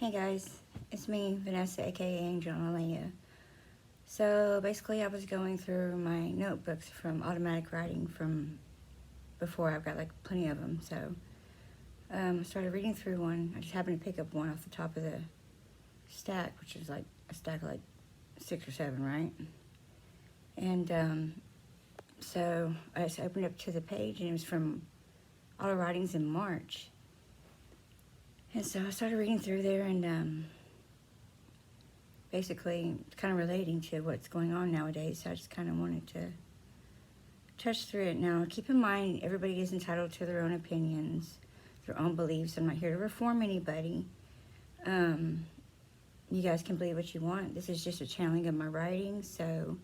Hey guys, it's me, Vanessa, aka Angel Alea. So basically, I was going through my notebooks from automatic writing from before. I've got like plenty of them. So I started reading through one. I just happened to pick up one off the top of the stack, which is like a stack of like 6 or 7, right? And so I just opened up to the page, and it was from Auto Writings in March. And so I started reading through there, and basically kind of relating to what's going on nowadays. So I just kind of wanted to touch through it. Now, keep in mind, everybody is entitled to their own opinions, their own beliefs. I'm not here to reform anybody. You guys can believe what you want. This is just a channeling of my writing. So,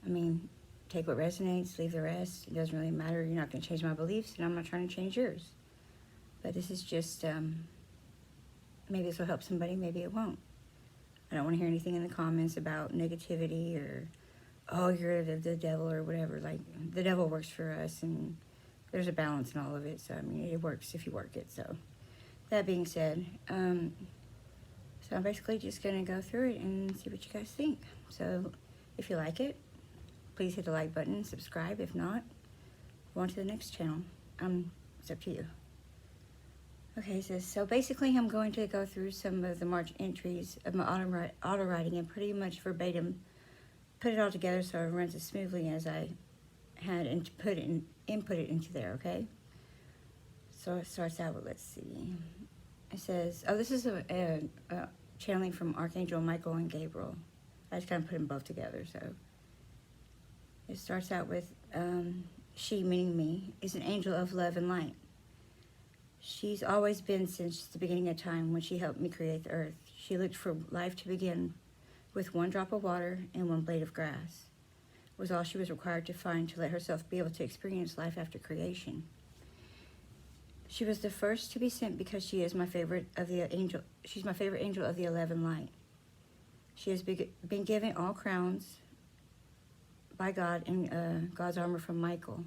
I mean, take what resonates, leave the rest. It doesn't really matter. You're not going to change my beliefs, and I'm not trying to change yours. But this is just, maybe this will help somebody, maybe it won't. I don't want to hear anything in the comments about negativity or, oh, you're the devil or whatever. Like, the devil works for us, and there's a balance in all of it. So, I mean, it works if you work it. So, that being said, so I'm basically just going to go through it and see what you guys think. So, if you like it, please hit the like button, subscribe. If not, go on to the next channel. It's up to you. Okay, so basically I'm going to go through some of the March entries of my auto writing and pretty much verbatim put it all together so it runs as smoothly as I had and input it into there, okay? So it starts out with, let's see. It says, oh, this is a channeling from Archangel Michael and Gabriel. I just kind of put them both together, so. It starts out with, she, meaning me, is an angel of love and light. She's always been since the beginning of time when she helped me create the earth. She looked for life to begin with one drop of water and one blade of grass. It was all she was required to find to let herself be able to experience life after creation. She was the first to be sent because she is my favorite of the angel. She's my favorite angel of the 11 light. She has been given all crowns by God in God's armor from Michael.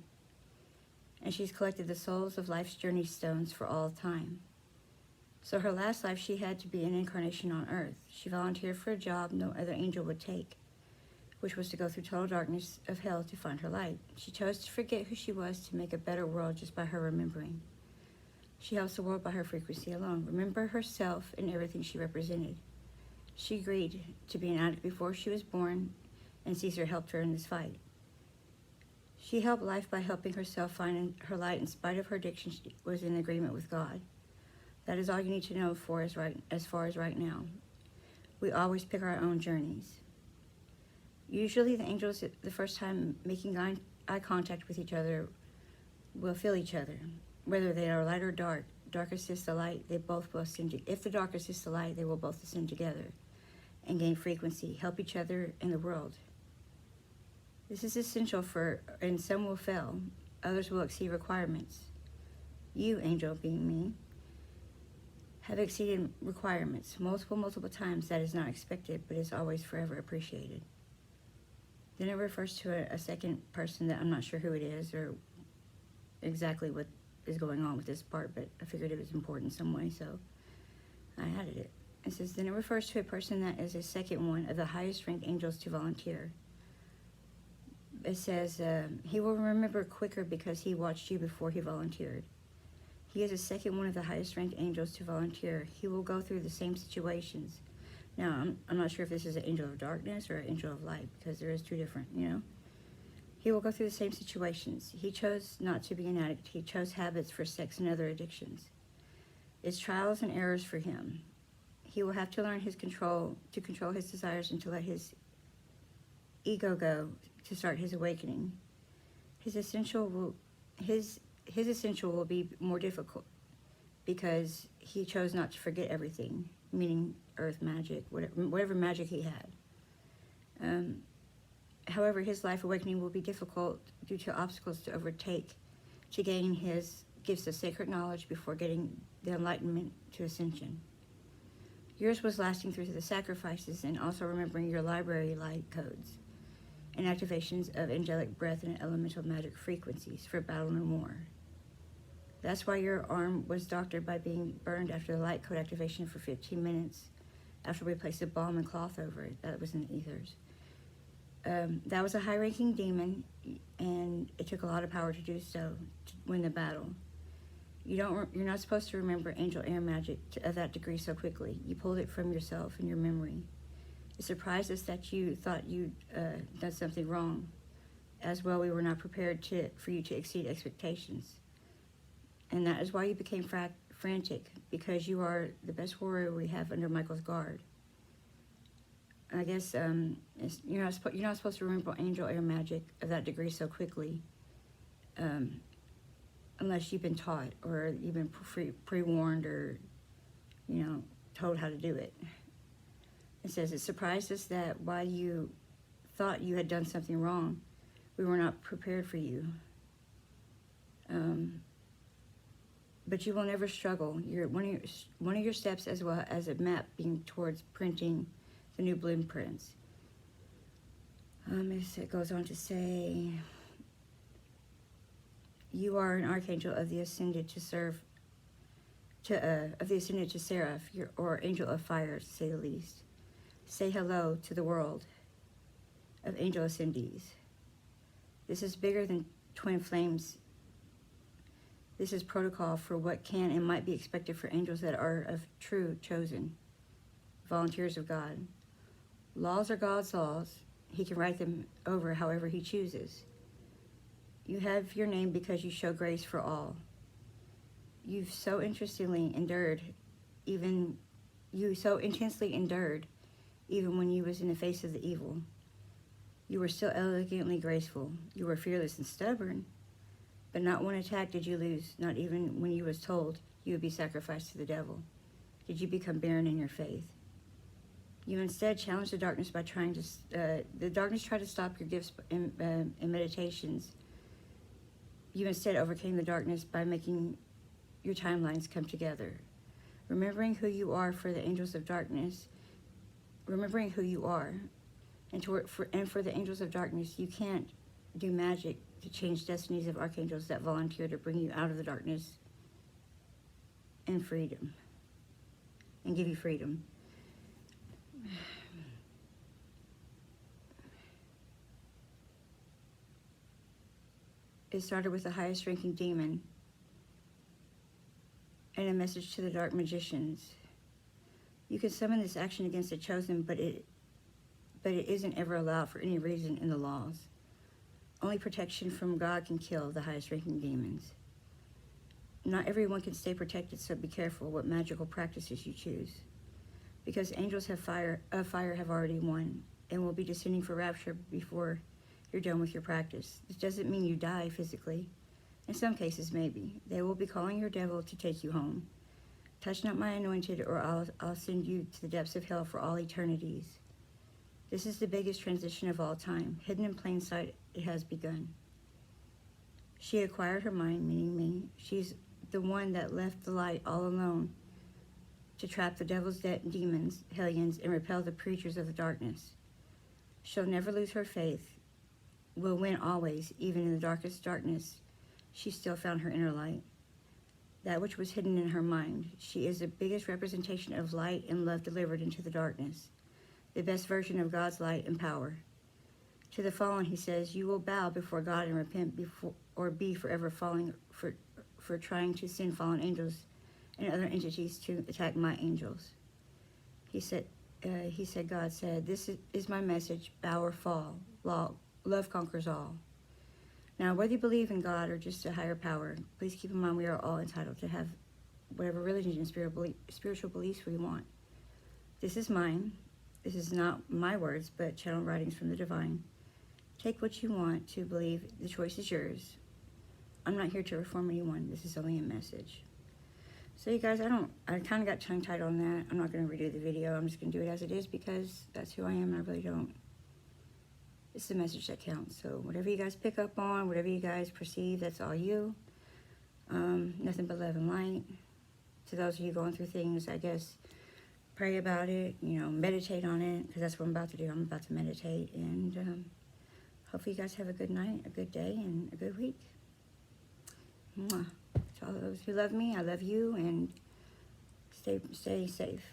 And she's collected the souls of life's journey stones for all time. So her last life, she had to be an incarnation on earth. She volunteered for a job no other angel would take, which was to go through total darkness of hell to find her light. She chose to forget who she was to make a better world just by her remembering. She helps the world by her frequency alone. Remember herself and everything she represented. She agreed to be an addict before she was born, and Caesar helped her in this fight. She helped life by helping herself find her light in spite of her addiction. She was in agreement with God. That is all you need to know as far as right now. We always pick our own journeys. Usually the angels, the first time making eye contact with each other, will feel each other. Whether they are light or dark, dark assists the light, they both will ascend. If the dark assists the light, they will both ascend together and gain frequency, help each other in the world. This is essential and some will fail, others will exceed requirements. You, angel being me, have exceeded requirements multiple times. That is not expected, but is always forever appreciated. Then it refers to a second person that I'm not sure who it is or exactly what is going on with this part, but I figured it was important in some way, so I added it. It says, then it refers to a person that is a second one of the highest ranked angels to volunteer. It says, he will remember quicker because he watched you before he volunteered. He is the second one of the highest ranked angels to volunteer. He will go through the same situations. Now, I'm not sure if this is an angel of darkness or an angel of light, because there is two different, He will go through the same situations. He chose not to be an addict. He chose habits for sex and other addictions. It's trials and errors for him. He will have to learn to control his desires and to let his ego go to start his awakening. His essential will be more difficult because he chose not to forget everything, meaning earth magic, whatever magic he had. However, his life awakening will be difficult due to obstacles to overtake to gain his gifts of sacred knowledge before getting the enlightenment to ascension. Yours was lasting through the sacrifices and also remembering your library light codes and activations of angelic breath and elemental magic frequencies for battle no more. That's why your arm was doctored by being burned after the light code activation for 15 minutes after we placed a balm and cloth over it. That was in the ethers. That was a high-ranking demon, and it took a lot of power to do so, to win the battle. You're not supposed to remember angel air magic of that degree so quickly. You pulled it from yourself and your memory. It surprised us that you thought you'd done something wrong. As well, we were not prepared for you to exceed expectations. And that is why you became frantic, because you are the best warrior we have under Michael's guard. I guess you're not supposed to remember angel air magic of that degree so quickly, unless you've been taught or you've been pre-warned or, told how to do it. It says, it surprised us that while you thought you had done something wrong, we were not prepared for you. But you will never struggle. One of your steps, as well as a map being towards printing the new blueprints. It goes on to say, you are an archangel of the Ascended to Seraph, or angel of fire, to say the least. Say hello to the world of angel Ascendees. This is bigger than twin flames. This is protocol for what can and might be expected for angels that are of true chosen volunteers of God. Laws are God's laws. He can write them over however he chooses. You have your name because you show grace for all. You've so intensely endured, even when you was in the face of the evil. You were still elegantly graceful. You were fearless and stubborn. But not one attack did you lose, not even when you was told you would be sacrificed to the devil. Did you become barren in your faith? You instead challenged the darkness by the darkness tried to stop your gifts and meditations. You instead overcame the darkness by making your timelines come together. Remembering who you are for the angels of darkness, remembering who you are, and for the angels of darkness, you can't do magic to change destinies of archangels that volunteer to bring you out of the darkness and freedom, and give you freedom. It started with the highest ranking demon and a message to the dark magicians. You can summon this action against the chosen, but it isn't ever allowed for any reason in the laws. Only protection from God can kill the highest ranking demons. Not everyone can stay protected, so be careful what magical practices you choose. Because angels of fire have already won and will be descending for rapture before you're done with your practice. This doesn't mean you die physically. In some cases, maybe. They will be calling your devil to take you home. Touch not my anointed, or I'll send you to the depths of hell for all eternities. This is the biggest transition of all time. Hidden in plain sight, it has begun. She acquired her mind, meaning me. She's the one that left the light all alone to trap the devil's demons, hellions, and repel the preachers of the darkness. She'll never lose her faith, will win always, even in the darkest darkness. She still found her inner light, that which was hidden in her mind. She is the biggest representation of light and love delivered into the darkness, the best version of God's light and power. To the fallen, he says, you will bow before God and repent or be forever falling for trying to send fallen angels and other entities to attack my angels. He said, God said, this is my message, bow or fall. Love conquers all. Now, whether you believe in God or just a higher power, please keep in mind we are all entitled to have whatever religion and spiritual beliefs we want. This is mine. This is not my words, but channel writings from the divine. Take what you want to believe. The choice is yours. I'm not here to reform anyone. This is only a message. So you guys, I kind of got tongue-tied on that. I'm not going to redo the video. I'm just going to do it as it is because that's who I am and I really don't. It's the message that counts. So whatever you guys pick up on, whatever you guys perceive, that's all you. Nothing but love and light. To those of you going through things, I guess, pray about it, meditate on it, because that's what I'm about to do. I'm about to meditate, and hopefully you guys have a good night, a good day, and a good week. Mwah. To all those who love me, I love you, and stay safe.